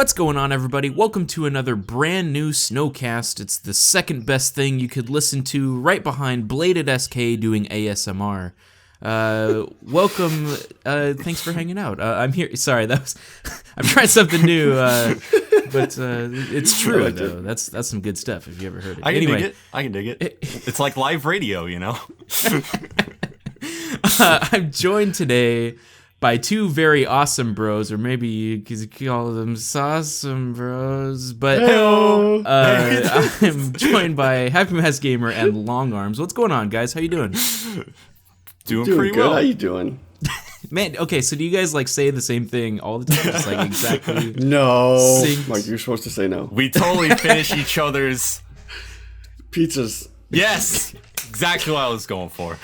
What's going on, everybody? Welcome to another brand new snoCast. It's the second best thing you could listen to, right behind Bladed SK doing ASMR. Welcome. Thanks for hanging out. I'm here. Sorry, that was. I'm trying something new, but it's true though. That's some good stuff. If you ever heard it, I can dig it. It's like live radio, you know. I'm joined today by two very awesome bros, or maybe you could call them Sawsome Bros. But I'm joined by HappyMaskGamer and LongArms. What's going on, guys? How you doing? Doing pretty good. well. How you doing? Man, okay, so do you guys like say the same thing all the time? Just like exactly. No, synced? Mike, you're supposed to say no. We totally finish each other's Pizzas. Yes, exactly what I was going for.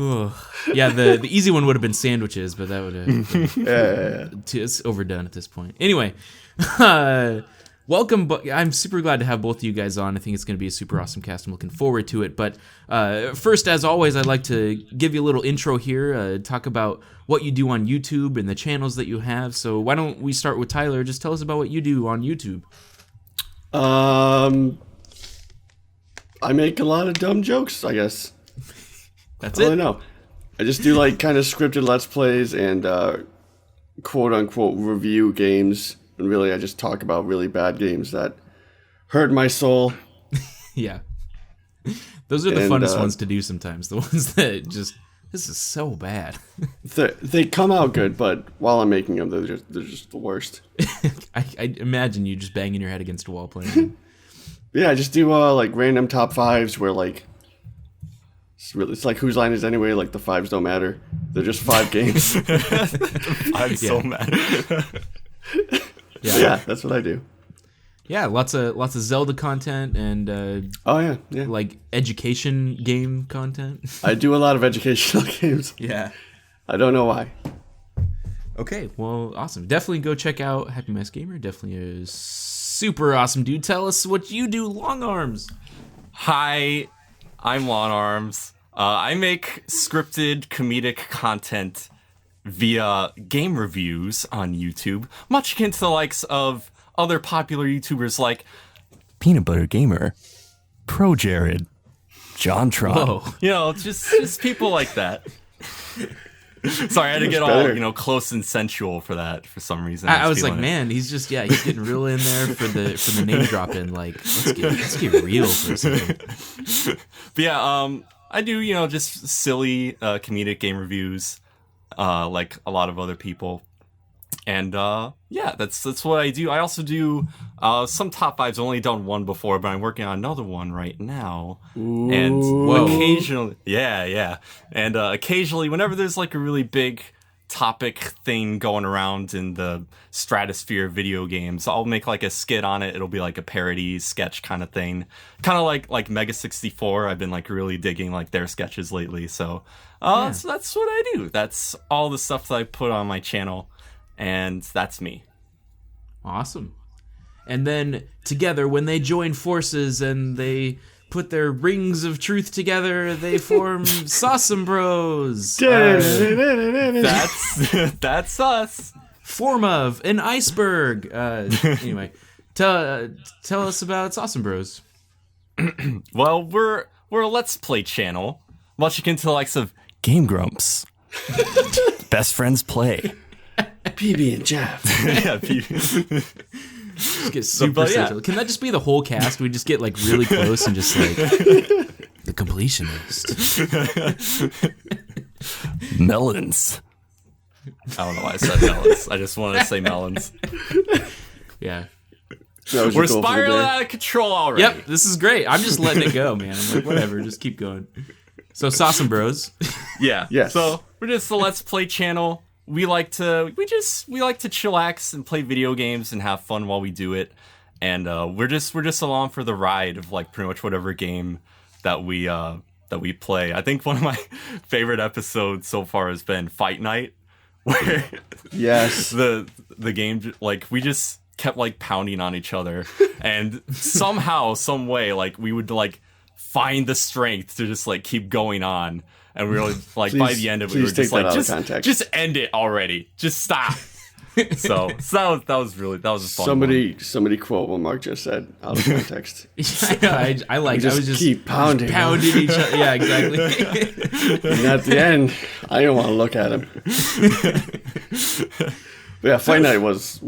Ooh. Yeah, the easy one would have been sandwiches, but that would have it's overdone at this point. Anyway, welcome. I'm super glad to have both of you guys on. I think it's going to be a super awesome cast. I'm looking forward to it. But first, as always, I'd like to give you a little intro here, talk about what you do on YouTube and the channels that you have. So why don't we start with Tyler? Just tell us about what you do on YouTube. I make a lot of dumb jokes, I guess. That's I it? don't know. I just do like kind of scripted Let's Plays and quote unquote review games. And really, I just talk about really bad games that hurt my soul. Yeah. Those are the funnest ones to do sometimes. The ones that just, this is so bad. They come out good, but while I'm making them, they're just the worst. I imagine you just banging your head against a wall playing. Yeah, I just do like random top fives where like it's like whose line is anyway, like the fives don't matter. They're just 5 games. I'm so mad. Yeah, that's what I do. Yeah, lots of Zelda content and Oh yeah. like education game content. I do a lot of educational games. Yeah. I don't know why. Okay, well, awesome. Definitely go check out HappyMaskGamer. Definitely a super awesome dude. Tell us what you do, LongArms. Hi, I'm LongArms. I make scripted comedic content via game reviews on YouTube, much akin to the likes of other popular YouTubers like Peanut Butter Gamer, Pro Jared, JonTron. Whoa. You know, just people like that. Sorry, I had to get all close and sensual for that for some reason. I was like, man, he's getting real in there for the name drop in. Like, let's get real for a second. But yeah, I do just silly comedic game reviews, like a lot of other people, and yeah, that's what I do. I also do some top fives. I've only done one before, but I'm working on another one right now. Ooh. And occasionally, and occasionally, whenever there's like a really big topic thing going around in the stratosphere of video games, I'll make like a skit on it. It'll be like a parody sketch kind of thing, kind of like Mega 64. I've been like really digging like their sketches lately, so so that's what I do. That's all the stuff that I put on my channel, and that's me. Awesome. And then together, when they join forces and they put their rings of truth together, they form Sawsome Bros. That's us. Form of an iceberg. Anyway, tell us about Sawsome Bros. Well, we're a Let's Play channel, much akin to the likes of Game Grumps, Best Friends Play, PB and Jeff. Yeah, Just get super essential. Can that just be the whole cast? We just get like really close and just like the completionist. Melons. I don't know why I said melons. I just wanted to say melons. Yeah. We're spiraling out of control already. Yep, this is great. I'm just letting it go, man. I'm like, whatever, just keep going. So, Sawsome Bros. Yeah. Yes. So we're just a Let's Play channel. We like to chillax and play video games and have fun while we do it. And we're just along for the ride of like pretty much whatever game that we play. I think one of my favorite episodes so far has been Fight Night, where Yes. the game, like, we just kept like pounding on each other, and somehow, some way, like we would like find the strength to just like keep going on. And we were like, by the end of it, we were just like, just end it already. Just stop. So that was a fun Somebody quote what Mark just said out of context. I like. I was just keep pounding each other. Yeah, exactly. And at the end, I don't want to look at him. But yeah, Fight Night was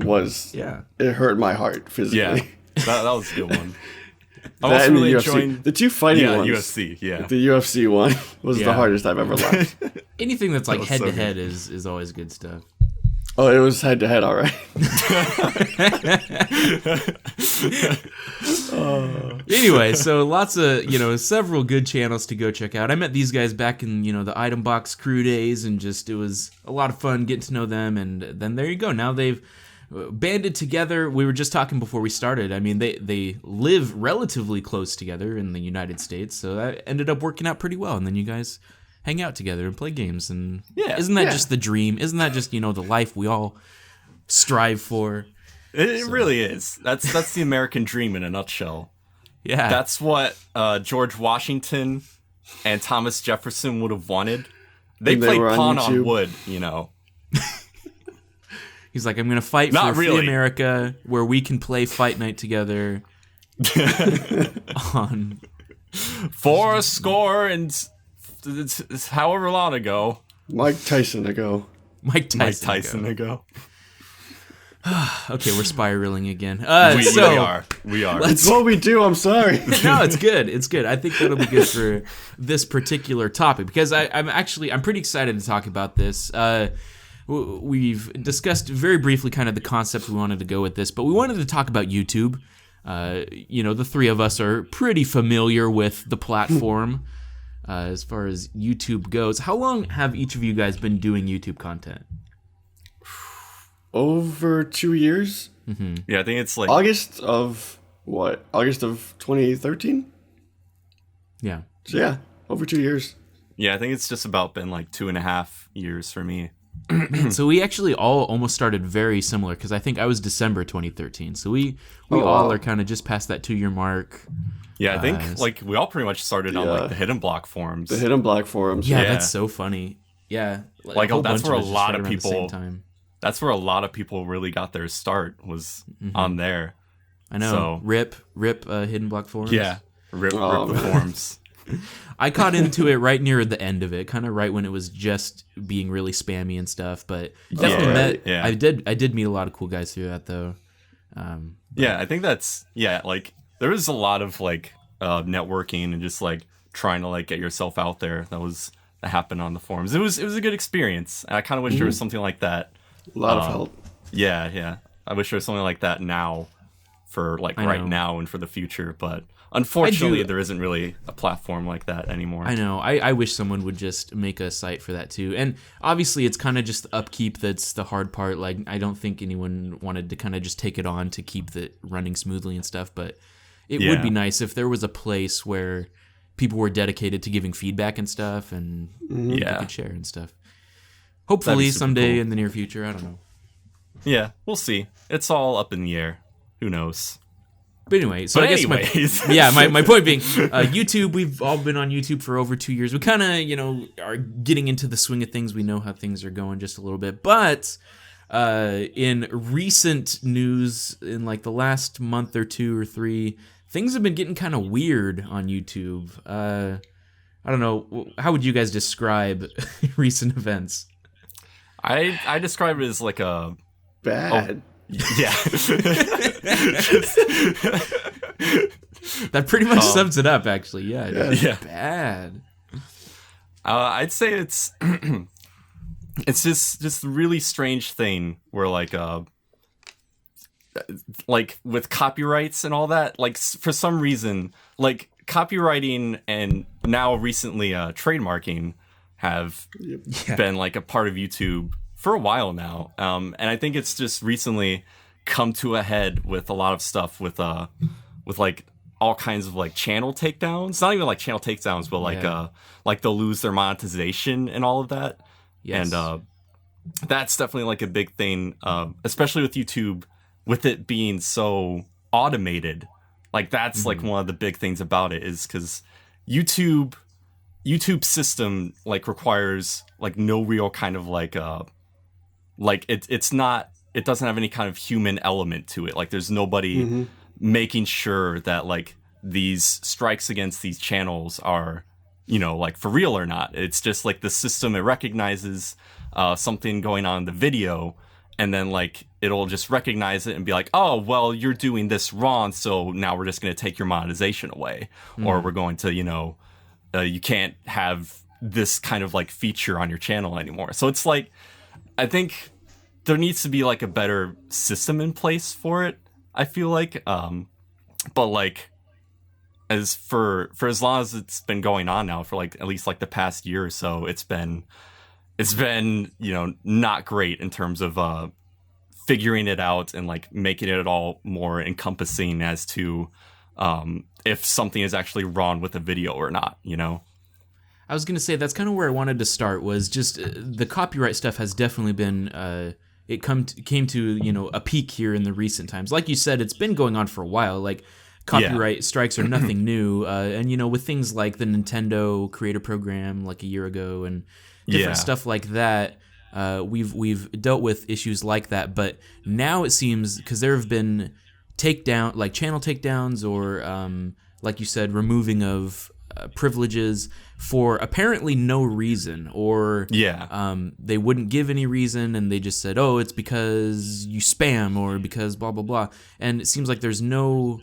Yeah. It hurt my heart physically. Yeah, that was a good one. I That also and really the enjoying UFC. The two fighting ones. UFC. Yeah, The UFC one was Yeah. the hardest I've ever laughed. Anything that's like was head so to good. head is always good stuff. Oh, it was head to head, all right. Anyway, so lots of, several good channels to go check out. I met these guys back in, the Item Box crew days, and it was a lot of fun getting to know them, and then there you go. Now they've banded together. We were just talking before we started. I mean, they live relatively close together in the United States, so that ended up working out pretty well, and then you guys hang out together and play games, and isn't that just the dream? Isn't that just, the life we all strive for? it really is. That's the American dream in a nutshell. Yeah. That's what George Washington and Thomas Jefferson would have wanted. They And they played were on pawn on YouTube. wood, He's like, I'm going to fight Not for free really. America where we can play Fight Night together on... 80 and it's however long ago. Mike Tyson ago. Mike Tyson. ago. Okay, we're spiraling again. We are. That's what we do, I'm sorry. No, it's good. It's good. I think that'll be good for this particular topic because I'm pretty excited to talk about this. We've discussed very briefly kind of the concept we wanted to go with this, but we wanted to talk about YouTube. The three of us are pretty familiar with the platform as far as YouTube goes. How long have each of you guys been doing YouTube content? Over 2 years? Yeah, I think it's like August of 2013? Yeah. So yeah, over 2 years. I think it's just about been like 2.5 years for me. So we actually all almost started very similar because I think I was December 2013. So we Oh, all wow. are kind of just past that 2-year mark. Yeah, I think like we all pretty much started on Yeah. like the Hidden Block forums. The Hidden Black forums. Yeah, Yeah. that's so funny. Yeah, Like, whole that's bunch where of a us just lot right of around the same people- time. That's where a lot of people really got their start was on there. I know. So- Rip, Hidden Block forums. Yeah, rip Oh, the man. forums. I caught into it right near the end of it, kind of right when it was just being really spammy and stuff. But definitely Yeah, met. yeah. I did meet a lot of cool guys through that though. Yeah, I think that's like there was a lot of like networking and just like trying to like get yourself out there that happened on the forums. It was a good experience. And I kind of wish there was something like that. A lot of help. Yeah. I wish there was something like that now for like I right know. now and for the future, but unfortunately I do- there isn't really a platform like that anymore. I know. I wish someone would just make a site for that too. And obviously, it's kind of just the upkeep that's the hard part. Like, I don't think anyone wanted to kind of just take it on to keep it running smoothly and stuff. But it would Yeah. be nice if there was a place where people were dedicated to giving feedback and stuff, and people Yeah. could share and stuff. Hopefully, super someday cool. in the near future. I don't know. Yeah, we'll see. It's all up in the air. Who knows? But anyway, so But I guess anyways. my point being, YouTube, we've all been on YouTube for over 2 years. We kind of, are getting into the swing of things. We know how things are going just a little bit. But in recent news, in like the last month or 2 or 3, things have been getting kind of weird on YouTube. I don't know. How would you guys describe recent events? I describe it as like a Bad. yeah. That pretty much sums it up, actually. Yeah, it's Yeah. bad. I'd say it's it's just a really strange thing where like with copyrights and all that, like for some reason like copywriting and now recently trademarking have been like a part of YouTube for a while now, and I think it's just recently come to a head with a lot of stuff with like all kinds of like channel takedowns. Not even like channel takedowns, but like they'll lose their monetization and all of that. Yes. And that's definitely like a big thing, especially with YouTube, with it being so automated. Like that's like one of the big things about it is because YouTube system like requires like no real kind of like it's not it doesn't have any kind of human element to it. Like there's nobody making sure that like these strikes against these channels are, you know, like for real or not. It's just like the system, it recognizes something going on in the video, and then like it'll just recognize it and be like, oh, well, you're doing this wrong, so now we're just going to take your monetization away, or we're going to, you know, you can't have this kind of like feature on your channel anymore. So it's like, I think there needs to be like a better system in place for it, I feel like. But like, as for as long as it's been going on now, for like at least like the past year or so, it's been, you know, not great in terms of figuring it out and like making it all more encompassing as to if something is actually wrong with the video or not, you know? I was going to say that's kind of where I wanted to start, was just the copyright stuff has definitely been came to, you know, a peak here in the recent times. Like you said, it's been going on for a while. Like copyright strikes are nothing new, and you know, with things like the Nintendo Creator Program like a year ago and different stuff like that, we've dealt with issues like that. But now it seems, because there have been channel takedowns, or like you said, removing of privileges for apparently no reason, or they wouldn't give any reason, and they just said, oh, it's because you spam, or because blah blah blah. And it seems like there's no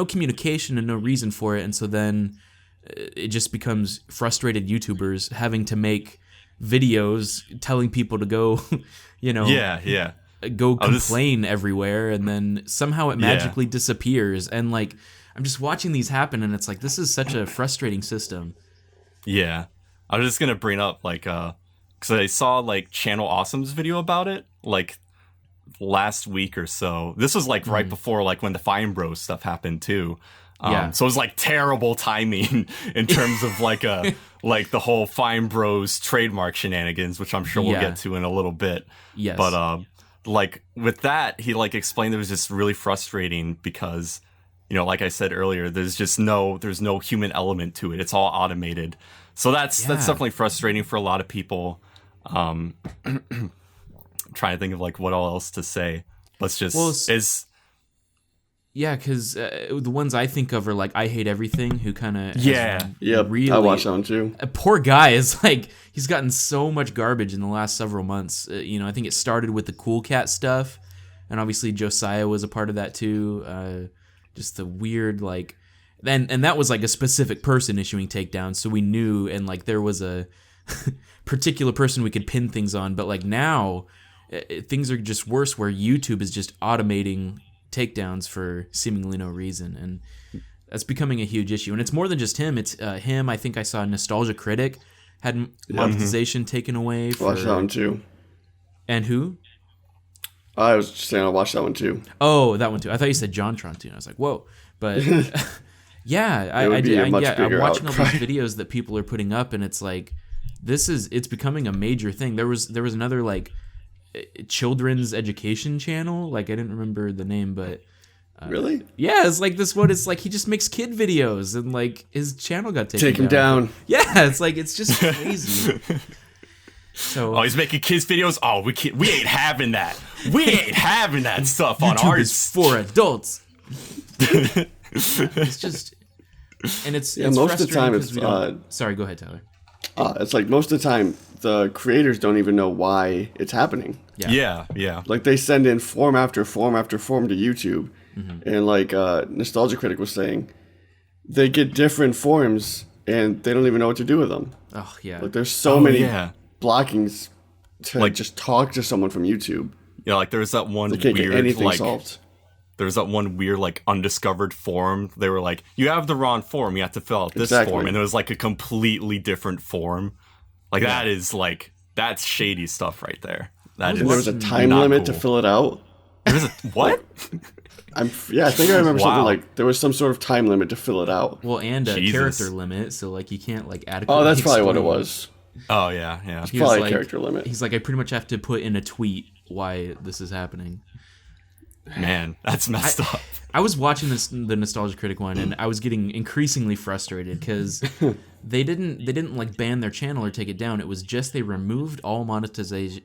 communication and no reason for it, and so then it just becomes frustrated YouTubers having to make videos telling people to go, you know, go complain everywhere, and then somehow it magically disappears. And like, I'm just watching these happen, and it's like, this is such a frustrating system. Yeah. I was just going to bring up, like, because I saw, like, Channel Awesome's video about it, like, last week or so. This was, like, right before, like, when the Fine Bros stuff happened, too. So it was, like, terrible timing in terms of, like, like, the whole Fine Bros trademark shenanigans, which I'm sure we'll get to in a little bit. Yes. But, like, with that, he, like, explained it was just really frustrating because, you know, like I said earlier, there's no human element to it. It's all automated. So that's definitely frustrating for a lot of people. I'm trying to think of like what else to say. Let's just because the ones I think of are like I Hate Everything, who kind of really, I watched that one too. A poor guy is like, he's gotten so much garbage in the last several months. You know, I think it started with the Cool Cat stuff, and obviously Josiah was a part of that too. Just the weird, like, and that was like a specific person issuing takedowns, so we knew, and like there was a particular person we could pin things on. But like now, things are just worse, where YouTube is just automating takedowns for seemingly no reason, and that's becoming a huge issue. And it's more than just him; it's him. I think I saw Nostalgia Critic had monetization taken away. Watch that one too. And who? I was just saying I watched that one too. Oh, that one too. I thought you said JonTron too. I was like, whoa. But yeah, I'm watching all these videos that people are putting up, and it's like, it's becoming a major thing. There was another like children's education channel. Like, I didn't remember the name, but really? Yeah, it's like this one. It's like he just makes kid videos, and like his channel got taken down. Take him down. Yeah, it's like, it's just crazy. So, he's making kids videos. Oh, we ain't having that. We ain't having that stuff on YouTube ours. is for adults. It's just, and it's most of the time it's sorry, go ahead, Tyler. It's like most of the time the creators don't even know why it's happening. Yeah. Like they send in form after form after form to YouTube, and like Nostalgia Critic was saying, they get different forms and they don't even know what to do with them. Oh yeah. Like there's so many blockings to like just talk to someone from YouTube. Yeah, like there's that one they can't weird get anything like solved. There's that one weird like undiscovered form. They were like, you have the wrong form, you have to fill out this form, and it was like a completely different form. Like that is like, that's shady stuff right there. There was a time limit to fill it out. There's a what? I think I remember something like there was some sort of time limit to fill it out. Well, and a character limit, so like you can't like adequately. Oh, that's probably what it was. Oh yeah. It's probably a character limit. He's like, I pretty much have to put in a tweet why this is happening. Man, that's messed up. I was watching the Nostalgia Critic one, and I was getting increasingly frustrated because they didn't like ban their channel or take it down. It was just they removed all monetization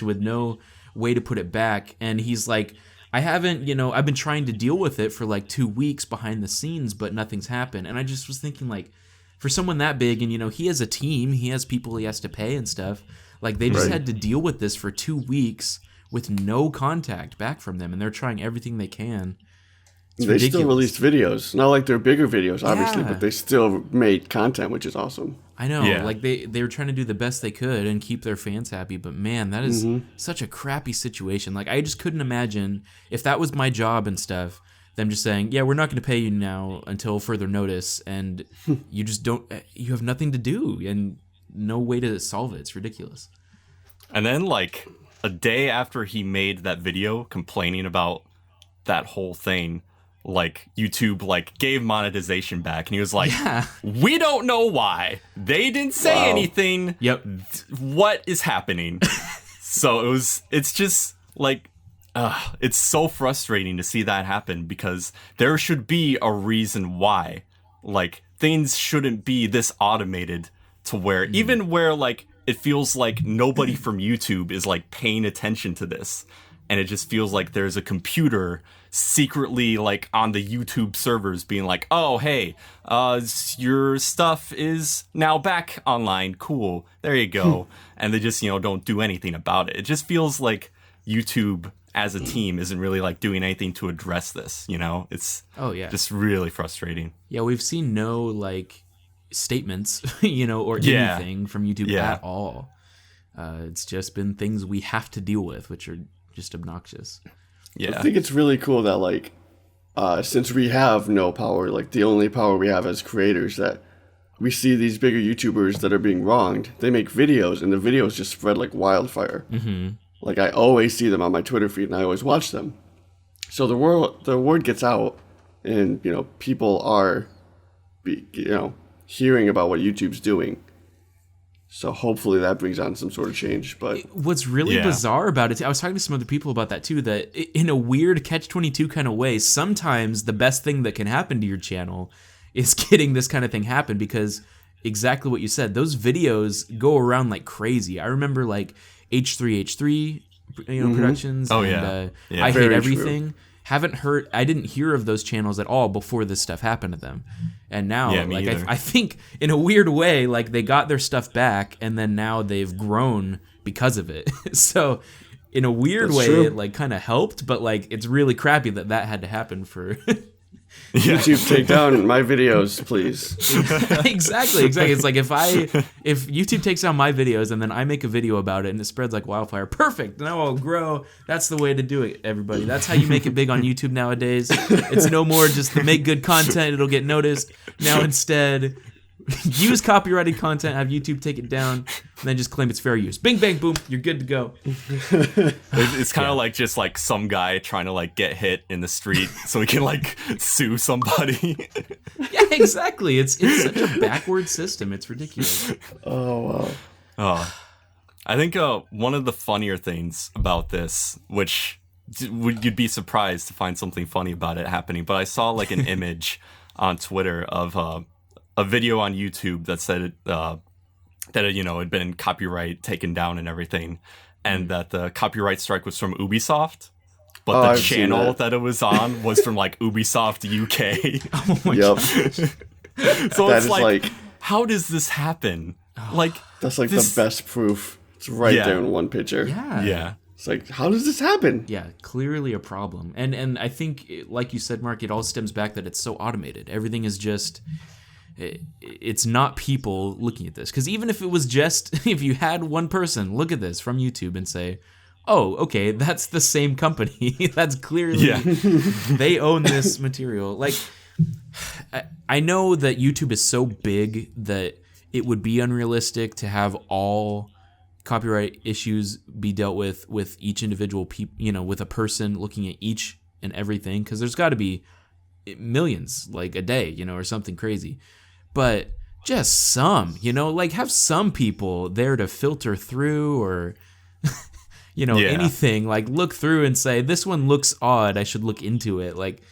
with no way to put it back. And he's like, I haven't, I've been trying to deal with it for like 2 weeks behind the scenes, but nothing's happened. And I just was thinking, like, for someone that big, and he has a team, he has people he has to pay and stuff. Like, they just had to deal with this for 2 weeks with no contact back from them, and they're trying everything they can. They still released videos. Not like they're bigger videos, obviously, but they still made content, which is awesome. I know. Yeah. Like, they were trying to do the best they could and keep their fans happy, but man, that is such a crappy situation. Like, I just couldn't imagine, if that was my job and stuff, them just saying, yeah, we're not going to pay you now until further notice, and you just you have nothing to do and no way to solve it. It's ridiculous. And then, like, a day after he made that video complaining about that whole thing, like, YouTube, like, gave monetization back, and he was like, we don't know why. They didn't say anything. Yep. What is happening? So it's just, like, it's so frustrating to see that happen, because there should be a reason why. Like, things shouldn't be this automated to where, even where, like, it feels like nobody from YouTube is, like, paying attention to this. And it just feels like there's a computer secretly, like, on the YouTube servers being like, oh, hey, your stuff is now back online. Cool. There you go. And they just, don't do anything about it. It just feels like YouTube as a team isn't really, like, doing anything to address this, It's just really frustrating. Yeah, we've seen no, like, statements, or anything from YouTube at all. It's just been things we have to deal with, which are just obnoxious. I think it's really cool that, like, since we have no power, like, the only power we have as creators, that we see these bigger YouTubers that are being wronged. They make videos, and the videos just spread like wildfire. Like, I always see them on my Twitter feed, and I always watch them. So the word gets out, and people are, hearing about what YouTube's doing. So hopefully that brings on some sort of change. But what's really bizarre about it, I was talking to some other people about that too, that in a weird catch-22 kind of way, sometimes the best thing that can happen to your channel is getting this kind of thing happen, because exactly what you said, those videos go around like crazy. I remember, like, H3H3 Productions and I Hate Everything. I didn't hear of those channels at all before this stuff happened to them. And now, like, I think in a weird way, like, they got their stuff back, and then now they've grown because of it. So in a weird way, it, like, kind of helped, but, like, it's really crappy that had to happen for YouTube, take down my videos, please. Exactly. It's like, if YouTube takes down my videos and then I make a video about it and it spreads like wildfire, perfect. Now I'll grow. That's the way to do it, everybody. That's how you make it big on YouTube nowadays. It's no more just to make good content, it'll get noticed. Now instead, use copyrighted content, have YouTube take it down, and then just claim it's fair use. Bing, bang, boom, you're good to go. It's kind of like just like some guy trying to, like, get hit in the street so he can, like, sue somebody. Yeah, exactly. It's such a backward system. It's ridiculous. Oh, wow. I think one of the funnier things about this, which you'd be surprised to find something funny about it happening, but I saw, like, an image on Twitter of a video on YouTube that said that it, had been copyright taken down and everything, and that the copyright strike was from Ubisoft, but the channel that it was on was from, like, Ubisoft UK. Oh my god! So it's like, how does this happen? Like, that's like the best proof. It's right there in one picture. Yeah. It's like, how does this happen? Yeah, clearly a problem. And I think, like you said, Mark, it all stems back that it's so automated. Everything is just... It's not people looking at this. Because even if it was just... If you had one person look at this from YouTube and say, oh, okay, that's the same company. That's clearly... They own this material. Like, I know that YouTube is so big that it would be unrealistic to have all... copyright issues be dealt with each individual with a person looking at each and everything, because there's got to be millions, like, a day, or something crazy. But just some, like, have some people there to filter through, or anything, like, look through and say, this one looks odd, I should look into it, like,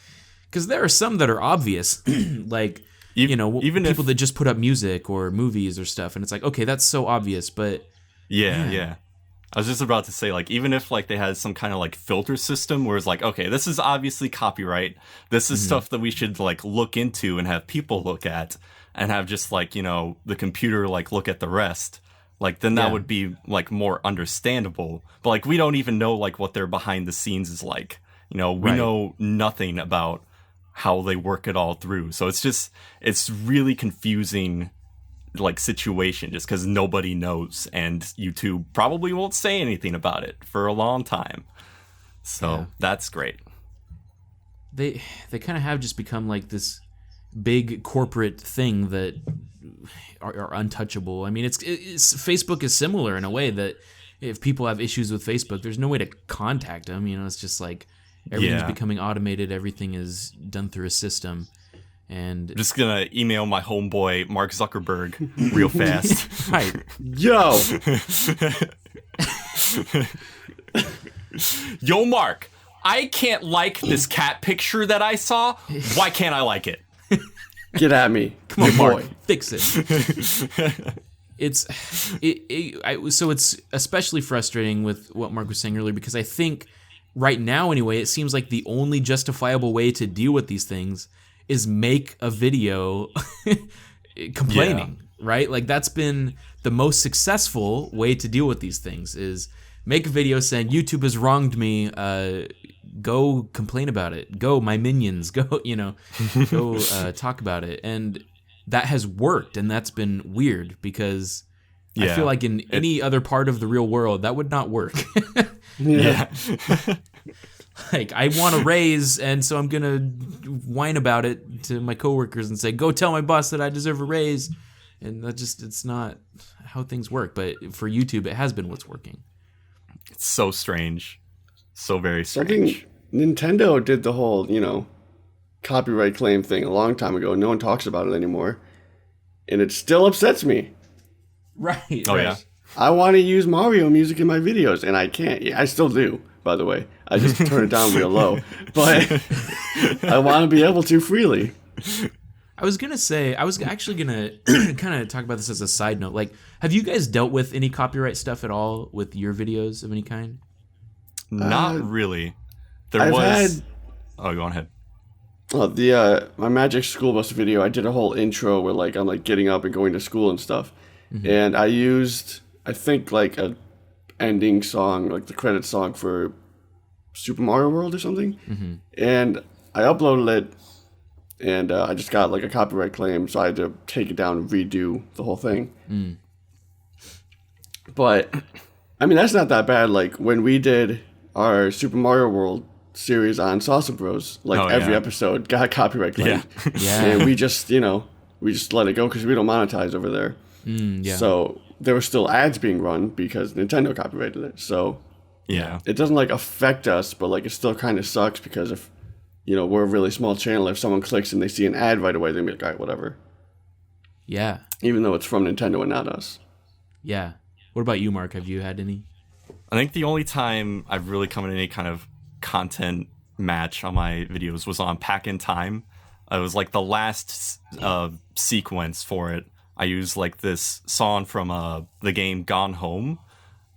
because there are some that are obvious, like, even people that just put up music or movies or stuff, and it's like, okay, that's so obvious, but Yeah. I was just about to say, like, even if like they had some kind of like filter system where it's like, okay, this is obviously copyright. This is stuff that we should like look into and have people look at, and have just like, you know, the computer like look at the rest. Like, then that would be like more understandable. But like, we don't even know like what their behind the scenes is like. You know, we know nothing about how they work it all through. So it's really confusing like situation just because nobody knows, and YouTube probably won't say anything about it for a long time. So that's great. They kind of have just become like this big corporate thing that are untouchable. I mean, it's Facebook is similar in a way that if people have issues with Facebook, there's no way to contact them. You know, it's just like everything's becoming automated. Everything is done through a system. And I'm just gonna email my homeboy Mark Zuckerberg real fast. right. Yo, Yo, Mark, I can't like this cat picture that I saw. Why can't I like it? get at me. Come on, Big Mark, boy. fix it. So it's especially frustrating with what Mark was saying earlier, because I think right now anyway, it seems like the only justifiable way to deal with these things is make a video complaining, right? Like that's been the most successful way to deal with these things, is make a video saying YouTube has wronged me, go complain about it, go my minions, go, you know, go talk about it. And that has worked, and that's been weird because I feel like in any other part of the real world, that would not work. Yeah. Like, I want a raise, and so I'm going to whine about it to my coworkers and say, go tell my boss that I deserve a raise. And that just, it's not how things work. But for YouTube, it has been what's working. It's so strange. So very strange. I think Nintendo did the whole, you know, copyright claim thing a long time ago. No one talks about it anymore. And it still upsets me. Right. Oh, yeah. I want to use Mario music in my videos, and I can't. Yeah, I still do, by the way. I just turn it down real low. But I want to be able to freely. I was actually going to kind of talk about this as a side note. Like, have you guys dealt with any copyright stuff at all with your videos of any kind? Not really. Oh, go on ahead. My Magic School Bus video, I did a whole intro where like I'm like getting up and going to school and stuff. Mm-hmm. And I used, I think, like a ending song, like the credit song for Super Mario World or something. Mm-hmm. And I uploaded it, and I just got like a copyright claim, so I had to take it down and redo the whole thing. Mm. But I mean, that's not that bad. Like when we did our Super Mario World series on Salsa Bros, like every episode got copyright claimed. Yeah. And we just, you know, let it go because we don't monetize over there. So there were still ads being run because Nintendo copyrighted it. So it doesn't like affect us, but like it still kind of sucks because if, you know, we're a really small channel, if someone clicks and they see an ad right away, they'll be like, all right, whatever. Yeah. Even though it's from Nintendo and not us. Yeah. What about you, Mark? Have you had any? I think the only time I've really come in any kind of content match on my videos was on Pack in Time. It was like the last sequence for it. I used like this song from the game Gone Home,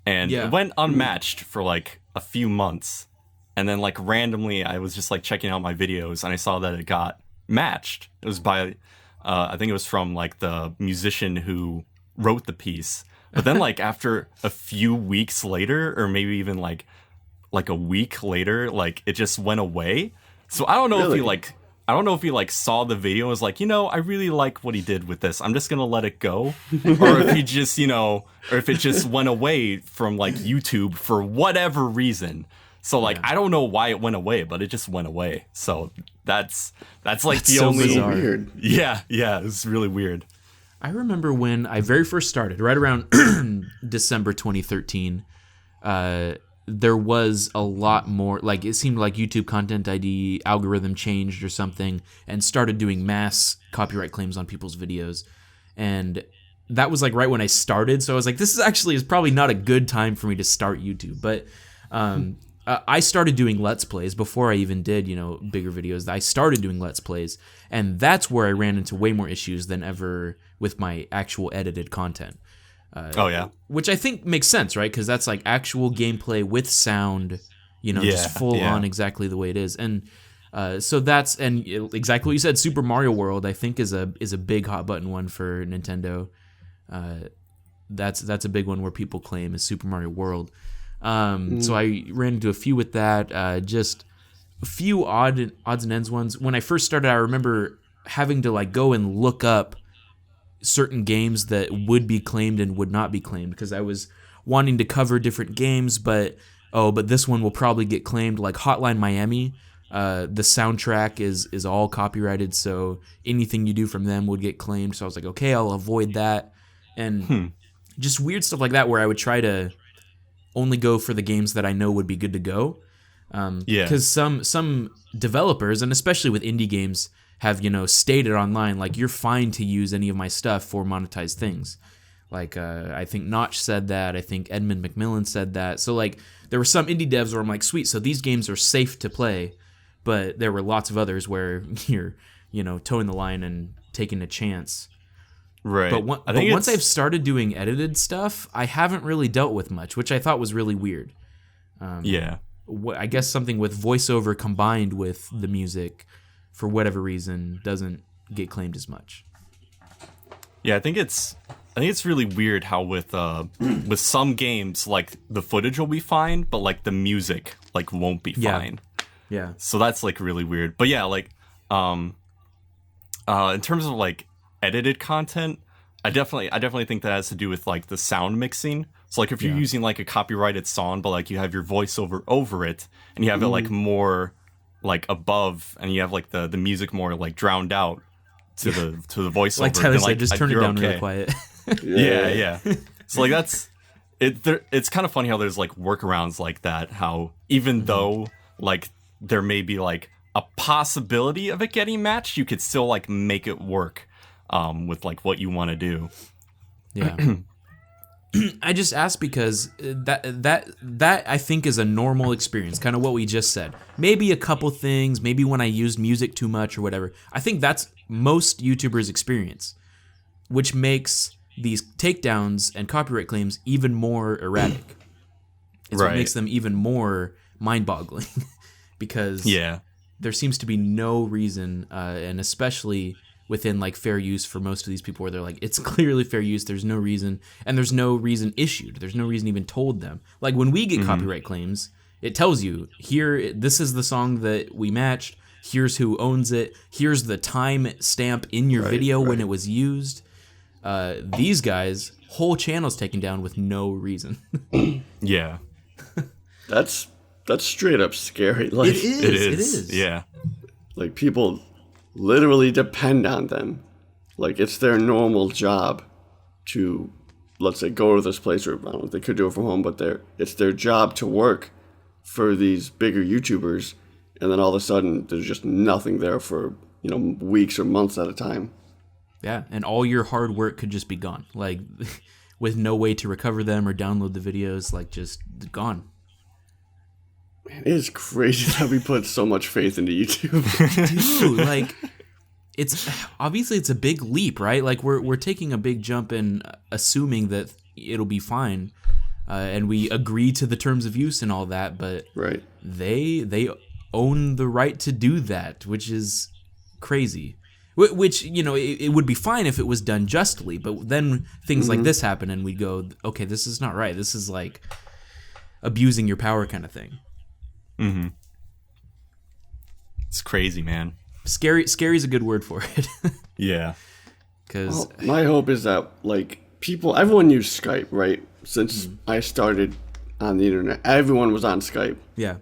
and it went unmatched for like a few months. And then like randomly I was just like checking out my videos and I saw that it got matched. It was by, I think it was from like the musician who wrote the piece. But then like after a few weeks later, or maybe even like a week later, like it just went away. So I don't know if he saw the video and was like, you know, I really like what he did with this. I'm just going to let it go. Or if he just, you know, or if it just went away from like YouTube for whatever reason. So like, I don't know why it went away, but it just went away. So that's like the only bizarre. Weird. Yeah, it's really weird. I remember when I very first started, right around December 2013, there was a lot more, like it seemed like YouTube Content ID algorithm changed or something and started doing mass copyright claims on people's videos. And that was like right when I started. So I was like, this is probably not a good time for me to start YouTube. But I started doing Let's Plays before I even did, you know, bigger videos. I started doing Let's Plays, and that's where I ran into way more issues than ever with my actual edited content. Oh yeah. Which I think makes sense, right? Because that's like actual gameplay with sound, just full on exactly the way it is. And so that's exactly what you said. Super Mario World, I think, is a big hot button one for Nintendo. That's a big one where people claim is Super Mario World. So I ran into a few with that. Just a few odds and ends ones. When I first started, I remember having to like go and look up certain games that would be claimed and would not be claimed, because I was wanting to cover different games, but this one will probably get claimed, like Hotline Miami. The soundtrack is all copyrighted, so anything you do from them would get claimed. So I was like, okay, I'll avoid that. And just weird stuff like that, where I would try to only go for the games that I know would be good to go. Because some developers, and especially with indie games, have stated online like, you're fine to use any of my stuff for monetized things. Like I think Notch said that. I think Edmund McMillan said that. So like there were some indie devs where I'm like, sweet, so these games are safe to play. But there were lots of others where you're towing the line and taking a chance. Right. But once I've started doing edited stuff, I haven't really dealt with much, which I thought was really weird. I guess something with voiceover combined with the music, for whatever reason, doesn't get claimed as much. Yeah, I think it's really weird how with some games, like the footage will be fine, but like the music like won't be fine. Yeah. So that's like really weird. But yeah, like in terms of like edited content, I definitely think that has to do with like the sound mixing. So like if you're using like a copyrighted song, but like you have your voiceover over it, and you have it like more like above, and you have like the music more like drowned out to the voiceover. Like Tyler then, said, just turn it down really quiet. Yeah. So like that's it. It's kind of funny how there's like workarounds like that. How even though like there may be like a possibility of it getting matched, you could still like make it work with like what you want to do. Yeah. I just asked because that I think is a normal experience, kind of what we just said. Maybe a couple things, maybe when I used music too much or whatever. I think that's most YouTubers' experience, which makes these takedowns and copyright claims even more erratic. It's what makes them even more mind-boggling, because there seems to be no reason, and especially within like fair use for most of these people, where they're like, it's clearly fair use, there's no reason, and there's no reason issued, there's no reason even told them. Like when we get copyright claims, it tells you, here, this is the song that we matched, here's who owns it, here's the time stamp in your video when it was used. These guys, whole channels taken down with no reason. Yeah. That's straight up scary. Like, it is. Yeah. Like people literally depend on them. Like it's their normal job to, let's say, go to this place, or I don't know, they could do it from home, but it's their job to work for these bigger YouTubers, and then all of a sudden there's just nothing there for weeks or months at a time. Yeah, and all your hard work could just be gone, like with no way to recover them or download the videos, like just gone. Man, it is crazy that we put so much faith into YouTube. Dude, like, it's a big leap, right? Like we're taking a big jump in assuming that it'll be fine, and we agree to the terms of use and all that, but they own the right to do that, which is crazy. Which, it would be fine if it was done justly, but then things like this happen and we go, okay, this is not right. This is like abusing your power kind of thing. Mm-hmm. It's crazy, man. Scary is a good word for it. Yeah. Because my hope is that like everyone used Skype, right? Since I started on the internet, everyone was on Skype. Yeah.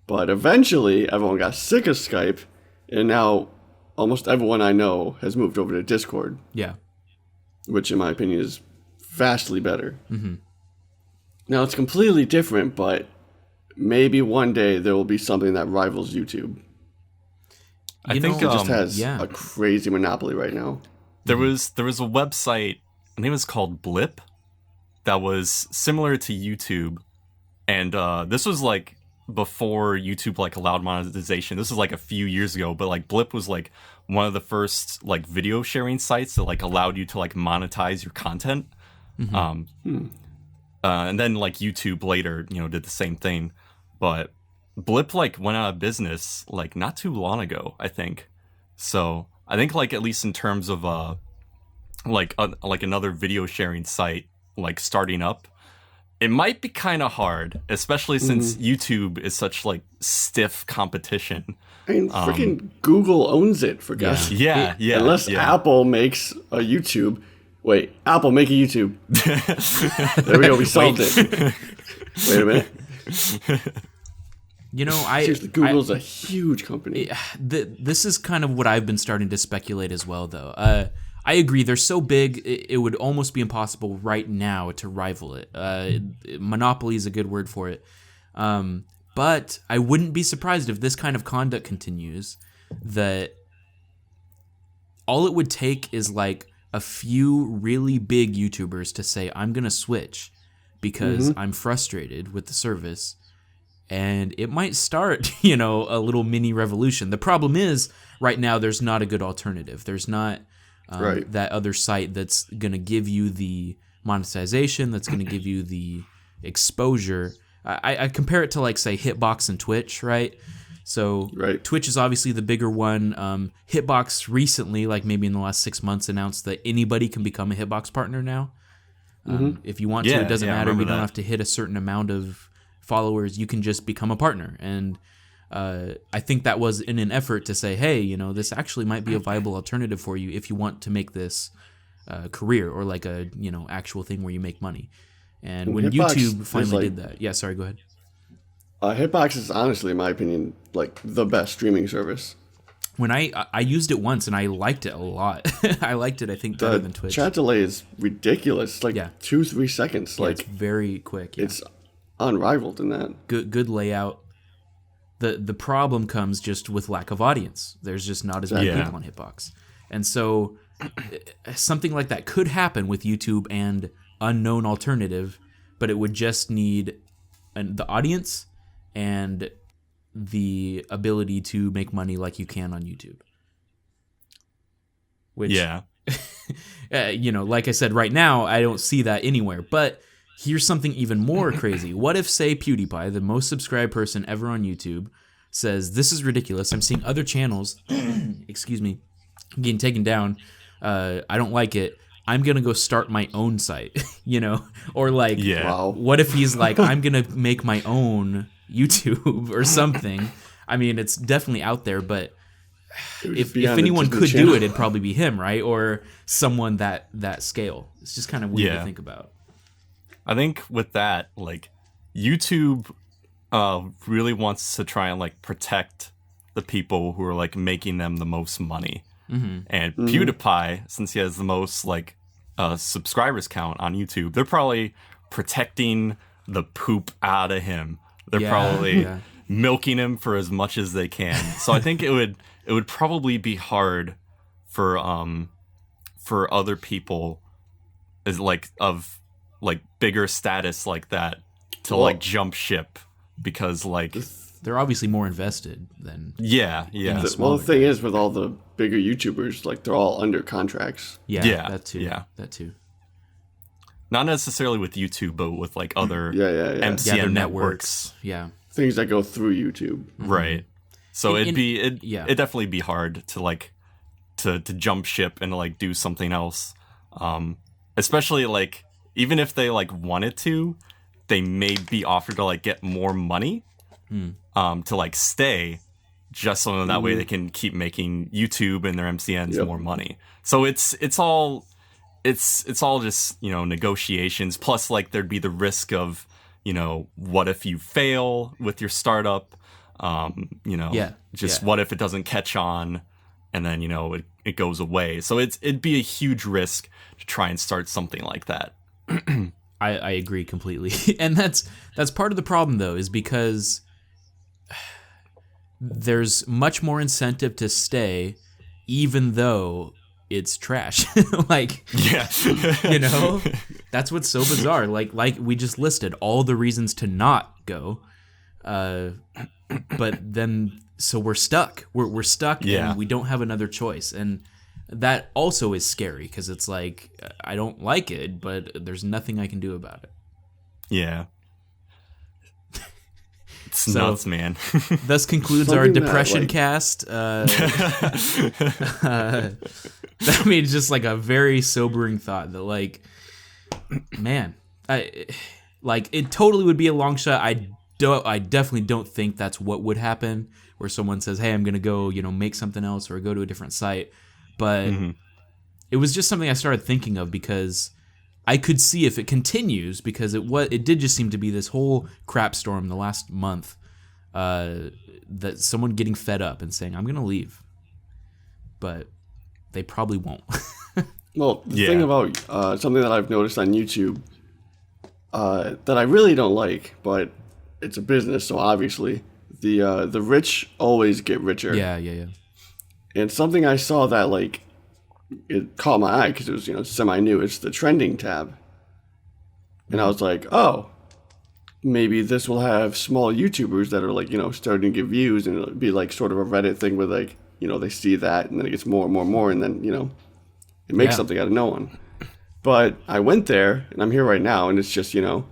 But eventually, everyone got sick of Skype, and now almost everyone I know has moved over to Discord. Yeah. Which, in my opinion, is vastly better. Mm-hmm. Now, it's completely different, but maybe one day there will be something that rivals YouTube. I think it just has a crazy monopoly right now. There was a website, I think it was called Blip, that was similar to YouTube, and this was like before YouTube like allowed monetization. This was like a few years ago, but like Blip was like one of the first like video sharing sites that like allowed you to like monetize your content. And then like YouTube later, did the same thing. But Blip like went out of business like not too long ago, I think. So I think like at least in terms of like another video sharing site like starting up, it might be kind of hard, especially since YouTube is such like stiff competition. I mean, freaking Google owns it, for God's sake. Yeah. Unless Apple makes a YouTube. Wait, Apple, make a YouTube. There we go, we solved it. Wait a minute. Seriously, Google's a huge company. This is kind of what I've been starting to speculate as well, though. I agree, they're so big, it would almost be impossible right now to rival it. Monopoly is a good word for it. But I wouldn't be surprised if this kind of conduct continues, that all it would take is like a few really big YouTubers to say, I'm going to switch because I'm frustrated with the service. And it might start, a little mini revolution. The problem is, right now, there's not a good alternative. There's not that other site that's going to give you the monetization, that's going to give you the exposure. I compare it to, like, say, Hitbox and Twitch, right? So Twitch is obviously the bigger one. Hitbox recently, like maybe in the last 6 months, announced that anybody can become a Hitbox partner now. If you want to, it doesn't matter. You don't have to hit a certain amount of followers. You can just become a partner. And I think that was in an effort to say, hey, this actually might be a viable alternative for you if you want to make this career or like a, actual thing where you make money. And when Hitbox YouTube finally did that. Yeah, sorry, go ahead. Hitbox is honestly, in my opinion, like the best streaming service. When I used it once and I liked it a lot. I liked it, I think, better than Twitch. Chat delay is ridiculous. Like 2-3 seconds. Yeah, it's very quick. Yeah. It's unrivaled in that. Good layout. The problem comes just with lack of audience. There's just not as many people on Hitbox. And so something like that could happen with YouTube and unknown alternative, but it would just need the audience and the ability to make money like you can on YouTube. Which, like I said, right now, I don't see that anywhere. But here's something even more crazy. What if, say, PewDiePie, the most subscribed person ever on YouTube, says, this is ridiculous. I'm seeing other channels, excuse me, getting taken down. I don't like it. I'm going to go start my own site, Or like, what if he's like, I'm going to make my own YouTube or something? I mean, it's definitely out there, but if anyone could do it, it'd probably be him, right? Or someone that scale. It's just kind of weird to think about. I think with that, like, YouTube really wants to try and like protect the people who are like making them the most money. And PewDiePie, since he has the most like subscribers count on YouTube, they're probably protecting the poop out of him. They're probably milking him for as much as they can. So I think it would probably be hard for other people is like of like bigger status like that to like jump ship, because like they're obviously more invested than the thing is, with all the bigger YouTubers, like they're all under contracts. That too. Not necessarily with YouTube, but with like other MCN networks. Things that go through YouTube. Right. So it'd definitely be hard to like to jump ship and like do something else. Especially like even if they like wanted to, they may be offered to like get more money to like stay, just so that way they can keep making YouTube and their MCNs more money. So it's all just, negotiations. Plus, like, there'd be the risk of, what if you fail with your startup? What if it doesn't catch on, and then, it goes away. So it'd be a huge risk to try and start something like that. I agree completely. And that's part of the problem, though, is because there's much more incentive to stay, even though it's trash. That's what's so bizarre. Like we just listed all the reasons to not go, but then so we're stuck. We're stuck, and we don't have another choice. And that also is scary because it's like I don't like it, but there's nothing I can do about it. Yeah. It's nuts, man. Thus concludes Something our that, depression like- cast. I mean, just like a very sobering thought that, like, man, it totally would be a long shot. I definitely don't think that's what would happen, where someone says, "Hey, I'm gonna go, make something else or go to a different site." But it was just something I started thinking of because I could see if it continues, because it did just seem to be this whole crap storm the last month, that someone getting fed up and saying, "I'm gonna leave," but they probably won't. Well, the thing about something that I've noticed on YouTube that I really don't like, but it's a business, so obviously the rich always get richer. Yeah. And something I saw that like it caught my eye because it was semi new. It's the trending tab, and I was like, oh, maybe this will have small YouTubers that are like starting to get views, and it'll be like sort of a Reddit thing where like they see that, and then it gets more and more and more, and then it makes something out of no one. But I went there, and I'm here right now, and it's just the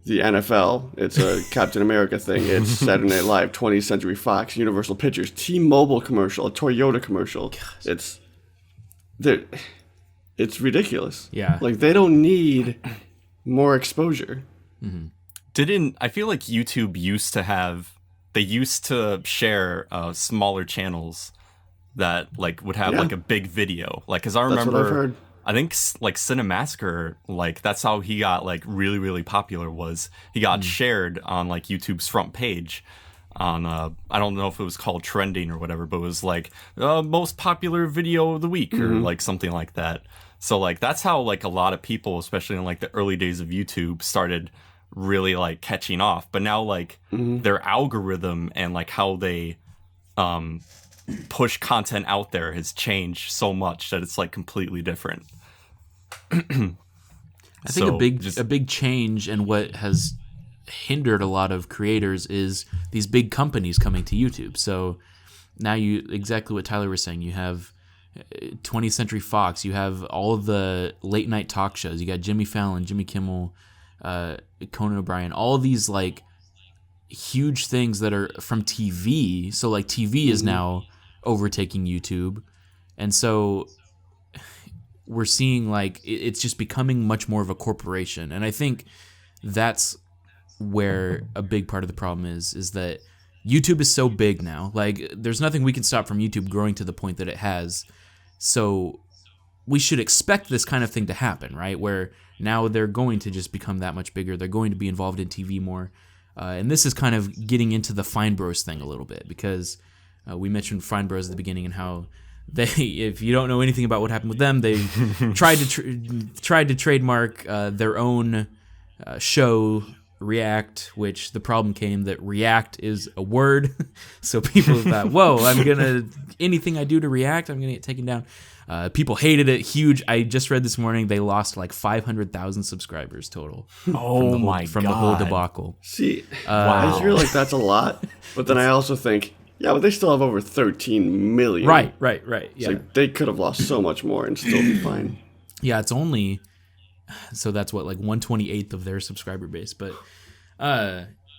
NFL. It's a Captain America thing. It's Saturday Night Live, 20th Century Fox, Universal Pictures, T-Mobile commercial, a Toyota commercial. Gosh. It's ridiculous. Yeah. Like, they don't need more exposure. I feel like YouTube used to share smaller channels that like would have like a big video. Like, cause I remember, That's what I've heard. I think like snoMaskGamer, like that's how he got like really, really popular, was he got shared on like YouTube's front page on, I don't know if it was called trending or whatever, but it was like most popular video of the week or like something like that. So like, that's how like a lot of people, especially in like the early days of YouTube, started really like catching off. But now like their algorithm and like how they push content out there has changed so much that it's like completely different. I think a big change, and what has hindered a lot of creators, is these big companies coming to YouTube. So now exactly what Tyler was saying, you have 20th Century Fox, you have all of the late night talk shows, you got Jimmy Fallon, Jimmy Kimmel, Conan O'Brien, all these like huge things that are from TV. So like TV is now overtaking YouTube, and so we're seeing like it's just becoming much more of a corporation. And I think that's where a big part of the problem is that YouTube is so big now. Like, there's nothing we can stop from YouTube growing to the point that it has. So we should expect this kind of thing to happen, right? Where now they're going to just become that much bigger. They're going to be involved in TV more. And this is kind of getting into the Fine Bros thing a little bit, because we mentioned Fine Bros at the beginning and how they, if you don't know anything about what happened with them, they tried to trademark their own show, React, which the problem came that React is a word. So people thought, whoa, anything I do to React, I'm going to get taken down. People hated it, huge. I just read this morning they lost like 500,000 subscribers total. From the whole debacle. See, I hear like that's a lot, but then I also think, yeah, but they still have over 13 million. Right. Yeah. So they could have lost so much more and still be fine. Yeah, it's only, so that's what, like 1/28 of their subscriber base. But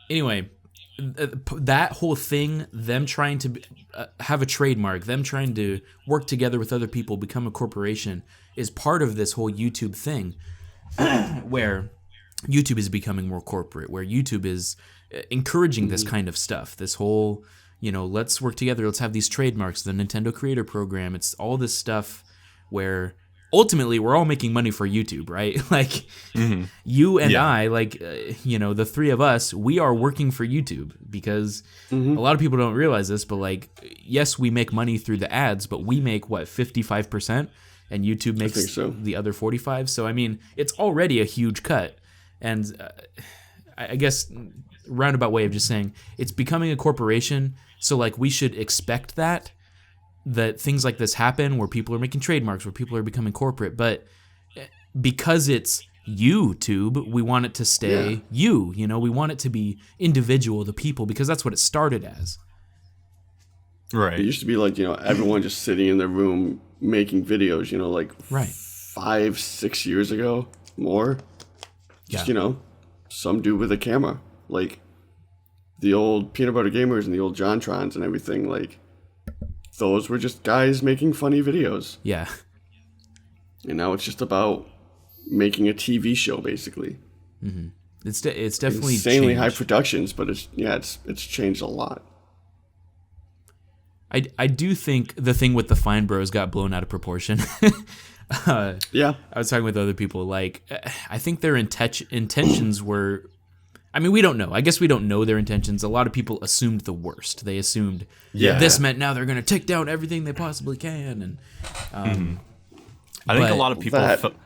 anyway, that whole thing, them trying to have a trademark, them trying to work together with other people, become a corporation, is part of this whole YouTube thing, where YouTube is becoming more corporate, where YouTube is encouraging this kind of stuff, this whole, let's work together, let's have these trademarks, the Nintendo Creator Program. It's all this stuff where ultimately we're all making money for YouTube, right? Like, you and I, like, the three of us, we are working for YouTube, because a lot of people don't realize this, but like, yes, we make money through the ads, but we make 55%, and YouTube makes the other 45%. So I mean, it's already a huge cut. And I guess roundabout way of just saying it's becoming a corporation. So like, we should expect that things like this happen, where people are making trademarks, where people are becoming corporate. But because it's YouTube, we want it to stay we want it to be individual to people, because that's what it started as. Right. It used to be like, everyone just sitting in their room making videos, like Right. 5-6 years ago, more. Just, Yeah. Some dude with a camera. Like the old Peanut Butter Gamers and the old Jontrons and everything, like those were just guys making funny videos. Yeah. And now it's just about making a TV show, basically. Mm-hmm. It's definitely insanely changed. high productions, but it's changed a lot. I do think the thing with the Fine Bros got blown out of proportion. Yeah. I was talking with other people. Like, I think their intentions were. I mean, we don't know. I guess we don't know their intentions. A lot of people assumed the worst. They assumed this meant now they're going to take down everything they possibly can, and I think a lot of people.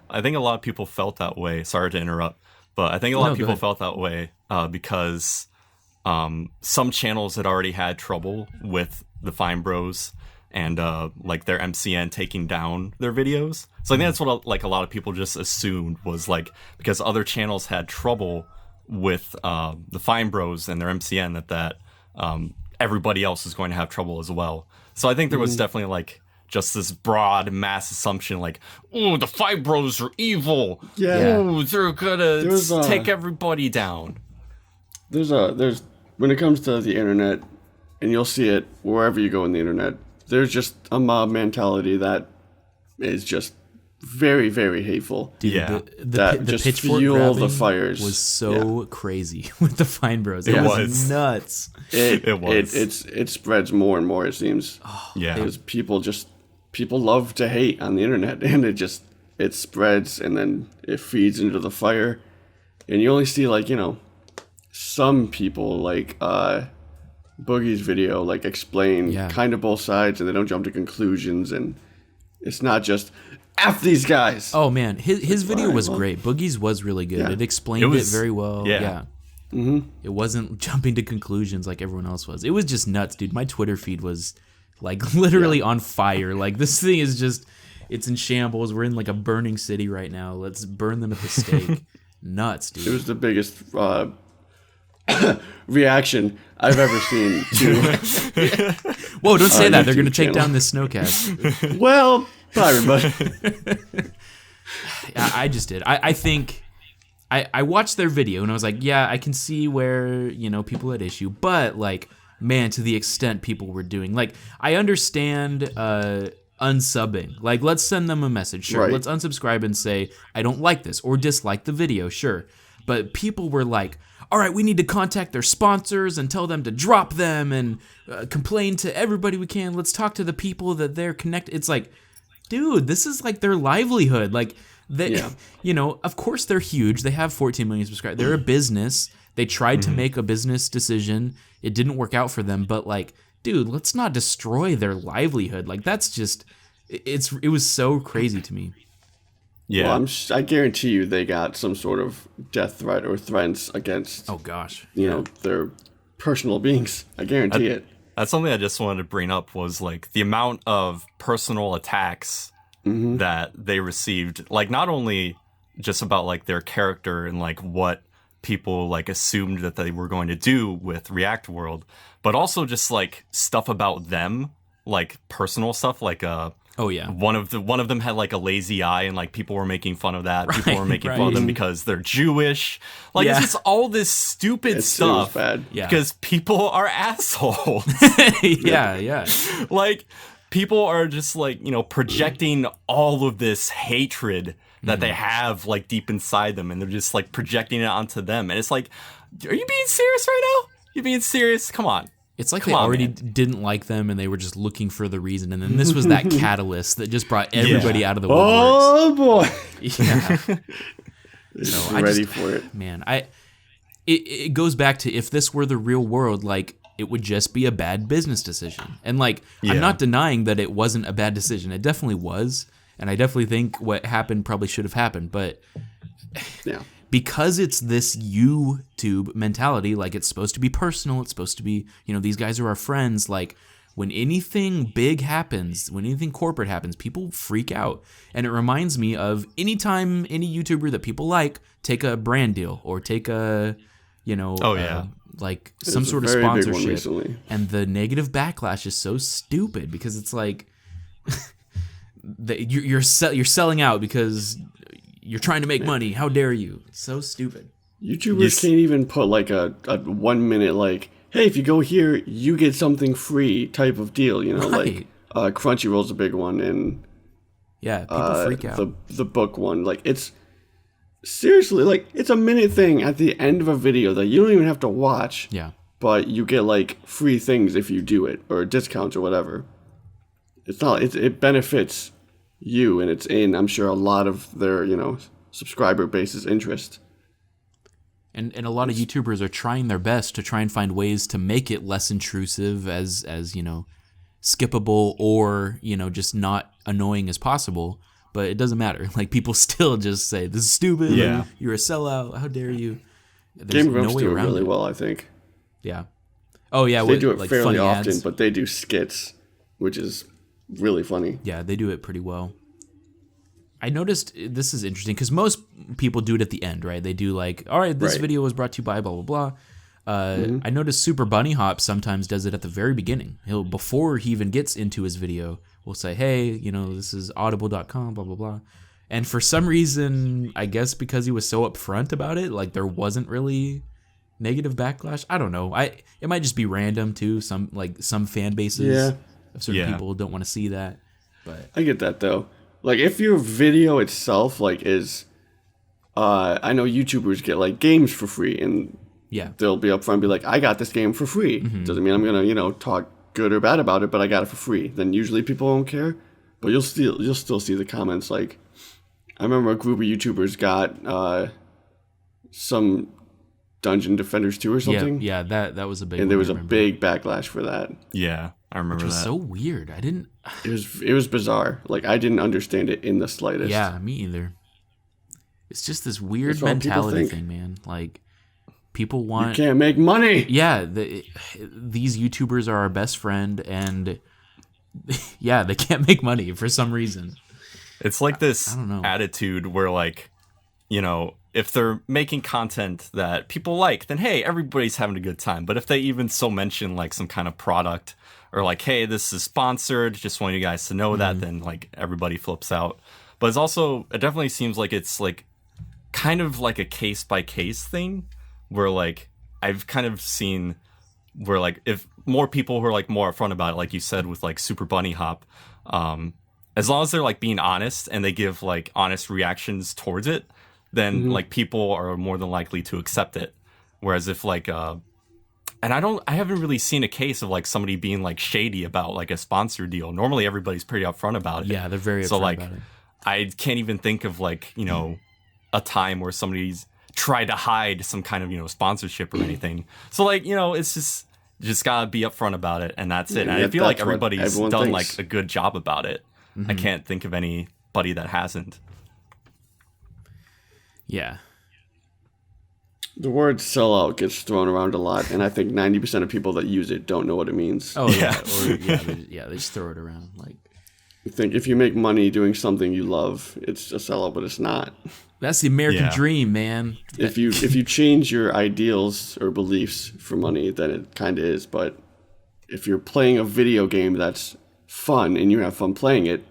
I think a lot of people felt that way. Sorry to interrupt, but I think a lot of people felt that way because some channels had already had trouble with the Fine Bros and like their MCN taking down their videos. So I think that's what like a lot of people just assumed was like because other channels had trouble with the Fine Bros and their MCN that everybody else is going to have trouble as well. So I think there was definitely like just this broad mass assumption like, oh, the Fine Bros are evil. Yeah. Oh, they're gonna take everybody down. There's when it comes to the internet, and you'll see it wherever you go in the internet, there's just a mob mentality that is just very, very hateful. dude, Yeah. the just pitchfork fuel grabbing the fires. was so crazy with the Fine Bros. It It was was. nuts. It was. It spreads more and more, it seems. Yeah. Because people love to hate on the internet, and it spreads, and then it feeds into the fire, and you only see like some people like Boogie's video like explain kind of both sides, and they don't jump to conclusions, and it's not just F these guys. Oh man, his video was great. Boogie's was really good. Yeah. It explained it very well. Yeah. Mm-hmm. It wasn't jumping to conclusions like everyone else was. It was just nuts, dude. My Twitter feed was like literally on fire. Like this thing is just, it's in shambles. We're in like a burning city right now. Let's burn them at the stake. Nuts, dude. It was the biggest reaction I've ever seen to. Whoa, don't say that. They're YouTube going to take channel. down this snoCast. Well, bye everybody. I just did. I think I watched their video and I was like, yeah, I can see where, people had issue, but like, man, to the extent people were doing, like, I understand unsubbing. Like, let's send them a message. Sure. Right. Let's unsubscribe and say, I don't like this or dislike the video. Sure. But people were like, all right, we need to contact their sponsors and tell them to drop them and complain to everybody we can. Let's talk to the people that they're connected. It's like, dude, this is like their livelihood. Like, they, of course they're huge. They have 14 million subscribers. They're a business. They tried to make a business decision. It didn't work out for them. But like, dude, let's not destroy their livelihood. Like, that's just, it was so crazy to me. Yeah. Well, I guarantee you they got some sort of death threat or threats against, Oh gosh. their personal beings. I guarantee it. That's something I just wanted to bring up was like the amount of personal attacks that they received, like not only just about like their character and like what people like assumed that they were going to do with React World, but also just like stuff about them, like personal stuff, like Oh yeah. one of them had like a lazy eye and like people were making fun of that. People were making fun of them because they're Jewish. Like it's just all this stupid stuff. Bad. Yeah. Because people are assholes. yeah. Like people are just like, projecting all of this hatred that they have like deep inside them, and they're just like projecting it onto them. And it's like, are you being serious right now? You being serious? Come on. It's like they already didn't like them and they were just looking for the reason. And then this was that catalyst that just brought everybody out of the woodworks. Oh boy. Yeah. So ready for it. Man, it goes back to, if this were the real world, like, it would just be a bad business decision. And like, I'm not denying that it wasn't a bad decision. It definitely was. And I definitely think what happened probably should have happened. But Yeah. because it's this YouTube mentality, like it's supposed to be personal, it's supposed to be, these guys are our friends, like when anything big happens, when anything corporate happens, people freak out. And it reminds me of anytime any YouTuber that people like take a brand deal or take a, like some It's a sort of very big one sponsorship, recently. and the negative backlash is so stupid because it's like you're selling out because you're trying to make money. How dare you? It's so stupid. YouTubers can't even put like a 1 minute like, hey, if you go here, you get something free type of deal. You know, Right. like Crunchyroll's a big one, and Yeah, people freak out. the book one. Like it's seriously like it's a minute thing at the end of a video that you don't even have to watch. Yeah. But you get like free things if you do it or discounts or whatever. It's not. It benefits you, and it's in, I'm sure, a lot of their subscriber base's interest. And a lot of YouTubers are trying their best to try and find ways to make it less intrusive, as skippable or just not annoying as possible. But it doesn't matter. Like, people still just say, "This is stupid. Yeah. You're a sellout. How dare you?" There's Game Grumps no way do it around really it. well, I think. Yeah. Oh yeah. They do it like fairly funny often, ads. but they do skits, which is really funny. Yeah, they do it pretty well. I noticed this is interesting because most people do it at the end, right? They do like, all right, this Right. video was brought to you by blah, blah, blah. I noticed Super Bunny Hop sometimes does it at the very beginning. Before he even gets into his video, will say, hey, this is audible.com, blah, blah, blah. And for some reason, I guess because he was so upfront about it, like there wasn't really negative backlash. I don't know. It might just be random too. Some fan bases of certain people don't want to see that. But I get that though. Like if your video itself like is, I know YouTubers get like games for free, and yeah, they'll be upfront and be like, I got this game for free. Doesn't mean I'm gonna talk good or bad about it, but I got it for free. Then usually people don't care, but you'll still see the comments. Like I remember a group of YouTubers got some Dungeon Defenders 2 or something. Yeah, that was a big. And there one, was I a remember. big backlash for that. Yeah, I remember Which was that. so weird. I didn't. It was bizarre. Like I didn't understand it in the slightest. Yeah, me either. It's just this weird That's what people mentality think. thing, man. Like people You want. can't make money. Yeah, these YouTubers are our best friend, and yeah, they can't make money for some reason. It's like this I don't know. attitude where, like, if they're making content that people like, then hey, everybody's having a good time. But if they even so mention like some kind of product or like, hey, this is sponsored, just want you guys to know that, then like everybody flips out. But it definitely seems like it's like kind of like a case by case thing where like I've kind of seen where like if more people who are like more upfront about it, like you said with like Super Bunny Hop, as long as they're like being honest and they give like honest reactions towards it, then like people are more than likely to accept it. Whereas if like and I haven't really seen a case of like somebody being like shady about like a sponsor deal. Normally everybody's pretty upfront about it. Yeah, they're very so upfront like about it. I can't even think of like a time where somebody's tried to hide some kind of sponsorship or anything. So like it's just gotta be upfront about it, and that's it. And I feel like everybody's done like a good job about it. I can't think of anybody that hasn't. Yeah. The word sellout gets thrown around a lot, and I think 90% of people that use it don't know what it means. Oh yeah. They just throw it around like. I think if you make money doing something you love, it's a sellout, but it's not. That's the American dream, man. If you change your ideals or beliefs for money, then it kind of is. But if you're playing a video game that's fun and you have fun playing it,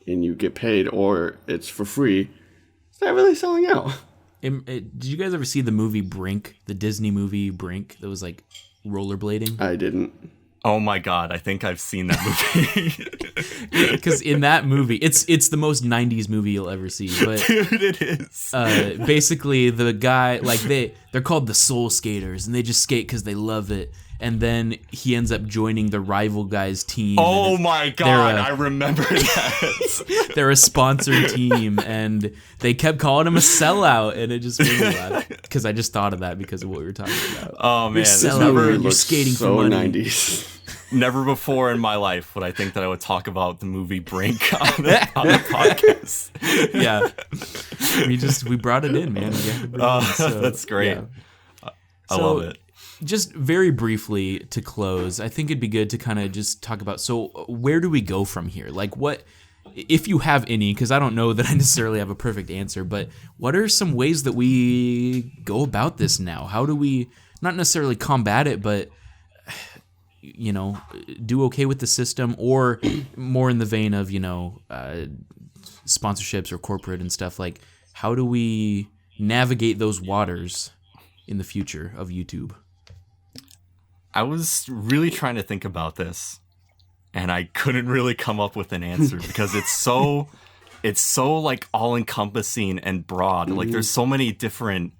and you get paid or it's for free, it's not really selling out. Did you guys ever see the movie Brink, the Disney movie Brink, that was like rollerblading? I didn't. Oh my god, I think I've seen that movie. Because in that movie, it's the most 90s movie you'll ever see. But Dude, it is. basically, the guy, like they're called the Soul Skaters, and they just skate because they love it. And then he ends up joining the rival guy's team. Oh my god, I remember that. They're a sponsored team, and they kept calling him a sellout, and it just made me laugh because I just thought of that because of what we were talking about. Oh man, You're this sellout, never you're skating so for money. 90s. Never before in my life would I think that I would talk about the movie Brink on the podcast. Yeah, we brought it in, man. We had to bring it in, so, That's great. yeah. I love it. Just very briefly to close, I think it'd be good to kind of just talk about, so where do we go from here? Like what, if you have any, because I don't know that I necessarily have a perfect answer, but what are some ways that we go about this now? How do we not necessarily combat it, but do okay with the system, or more in the vein of sponsorships or corporate and stuff. Like, how do we navigate those waters in the future of YouTube? I was really trying to think about this, and I couldn't really come up with an answer because it's so like all encompassing and broad. Like, there's so many different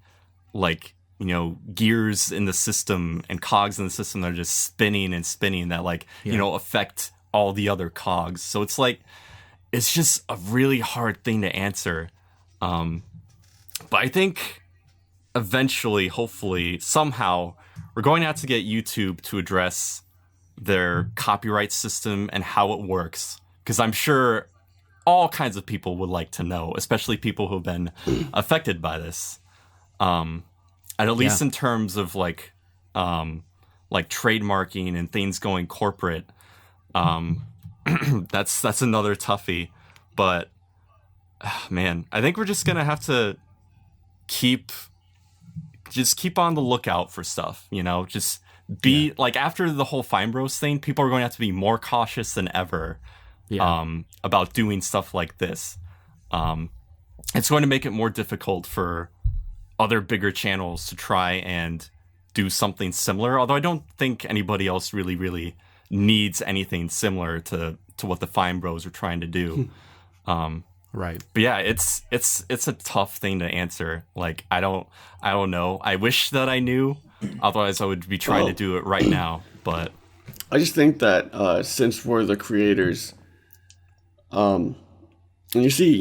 gears in the system and cogs in the system that are just spinning and spinning that affect all the other cogs. So it's just a really hard thing to answer. But I think eventually, hopefully, somehow, we're going to have to get YouTube to address their copyright system and how it works. Because I'm sure all kinds of people would like to know, especially people who've been affected by this. And at least in terms of trademarking and things going corporate, that's another toughie. But man, I think we're just gonna have to keep on the lookout for stuff. Just be after the whole Fine Bros thing, people are going to have to be more cautious than ever about doing stuff like this. It's going to make it more difficult for other bigger channels to try and do something similar, although I don't think anybody else really needs anything similar to what the Fine Bros are trying to do. Right. But yeah, it's a tough thing to answer. I don't know. I wish that I knew, otherwise I would be trying to do it right now. But I just think that since we're the creators, and you see,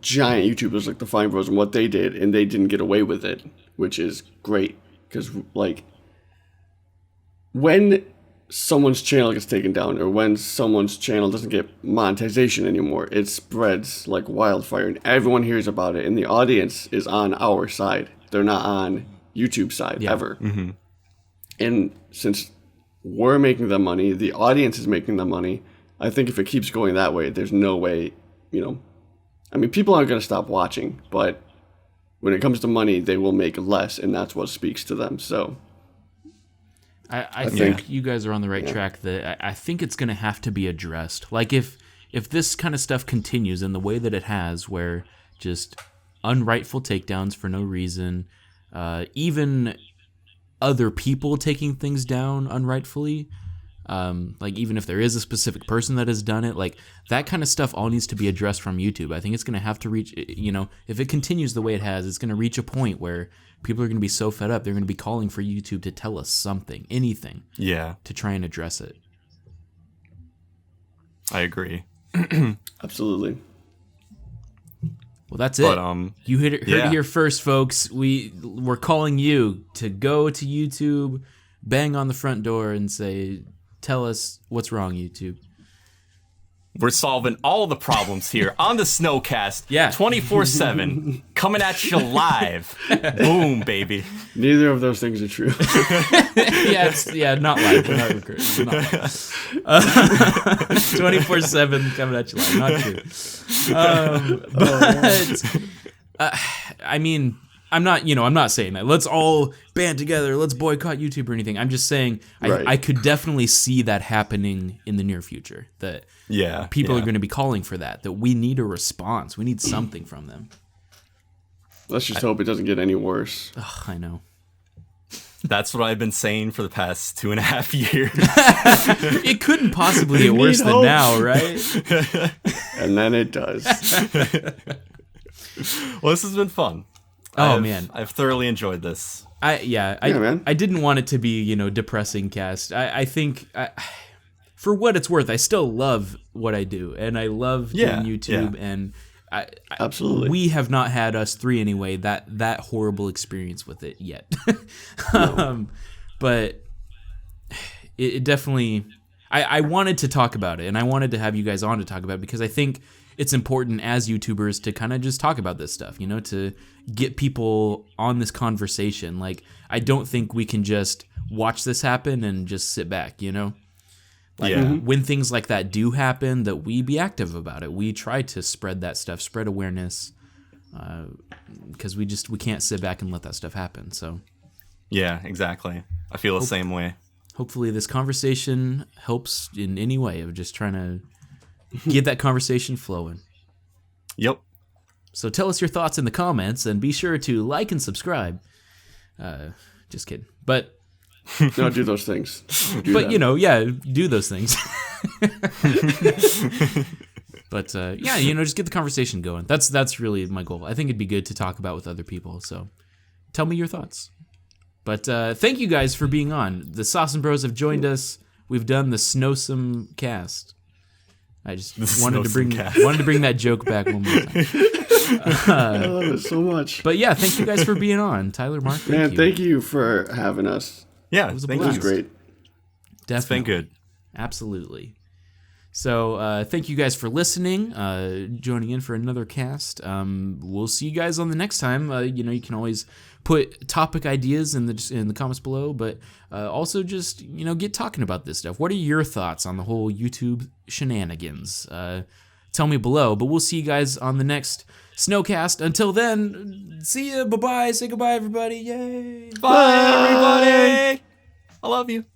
giant YouTubers like the Fine Bros and what they did, and they didn't get away with it, which is great. Because, when someone's channel gets taken down, or when someone's channel doesn't get monetization anymore, it spreads like wildfire, and everyone hears about it, and the audience is on our side. They're not on YouTube's side, ever. Mm-hmm. And since we're making the money, the audience is making the money, I think if it keeps going that way, there's no way, people aren't going to stop watching, but when it comes to money, they will make less, and that's what speaks to them. So I think you guys are on the right track. That I think it's going to have to be addressed. Like, if this kind of stuff continues in the way that it has, where just unrightful takedowns for no reason, even other people taking things down unrightfully, even if there is a specific person that has done it, that kind of stuff all needs to be addressed from YouTube. I think it's going to have to reach, if it continues the way it has, it's going to reach a point where people are going to be so fed up, they're going to be calling for YouTube to tell us something, anything, to try and address it. I agree. Absolutely. Well, that's it. You heard it here first, folks. We're calling you to go to YouTube, bang on the front door, and say, tell us what's wrong, YouTube. We're solving all the problems here on the snoCast. 24/7. Coming at you live. Boom, baby. Neither of those things are true. Not live. We're not recording. 24/7 coming at you live. Not true. I'm not saying that. Let's all band together. Let's boycott YouTube or anything. I'm just saying I could definitely see that happening in the near future. That people are going to be calling for that. That we need a response. We need something from them. Let's just hope it doesn't get any worse. Ugh, I know. That's what I've been saying for the past 2.5 years. It couldn't possibly get worse than now, right? And then it does. Well, this has been fun. Man, I've thoroughly enjoyed this. I didn't want it to be, depressing cast. I think for what it's worth, I still love what I do, and I love doing YouTube, and absolutely, we have not had, us three anyway, that horrible experience with it yet. But it definitely, I wanted to talk about it, and I wanted to have you guys on to talk about it, because I think it's important as YouTubers to kind of just talk about this stuff, to get people on this conversation. I don't think we can just watch this happen and just sit back, When things like that do happen, that we be active about it. We try to spread that stuff, spread awareness, because we can't sit back and let that stuff happen. So Yeah, exactly. I feel the same way. Hopefully this conversation helps in any way of just trying to get that conversation flowing. Yep. So tell us your thoughts in the comments, and be sure to like and subscribe. Just kidding. But Don't do those things. Do but that. you know, yeah, do those things. But yeah, you know, just get the conversation going. That's really my goal. I think it'd be good to talk about with other people. So tell me your thoughts. But thank you guys for being on. The Saucin Bros have joined us. We've done the snoCast. I just wanted to bring that joke back one more time. I love it so much. But yeah, thank you guys for being on. Tyler, Mark, thank you. Thank you for having us. Yeah, was a thank It was you. blast. great. Definitely. It's been good. Absolutely. So thank you guys for listening, joining in for another cast. We'll see you guys on the next time. You know, you can always put topic ideas in the comments below, but also just, you know, get talking about this stuff. What are your thoughts on the whole YouTube shenanigans? Tell me below, but we'll see you guys on the next snoCast. Until then, see ya. Bye-bye. Say goodbye, everybody. Yay. Bye, everybody. I love you.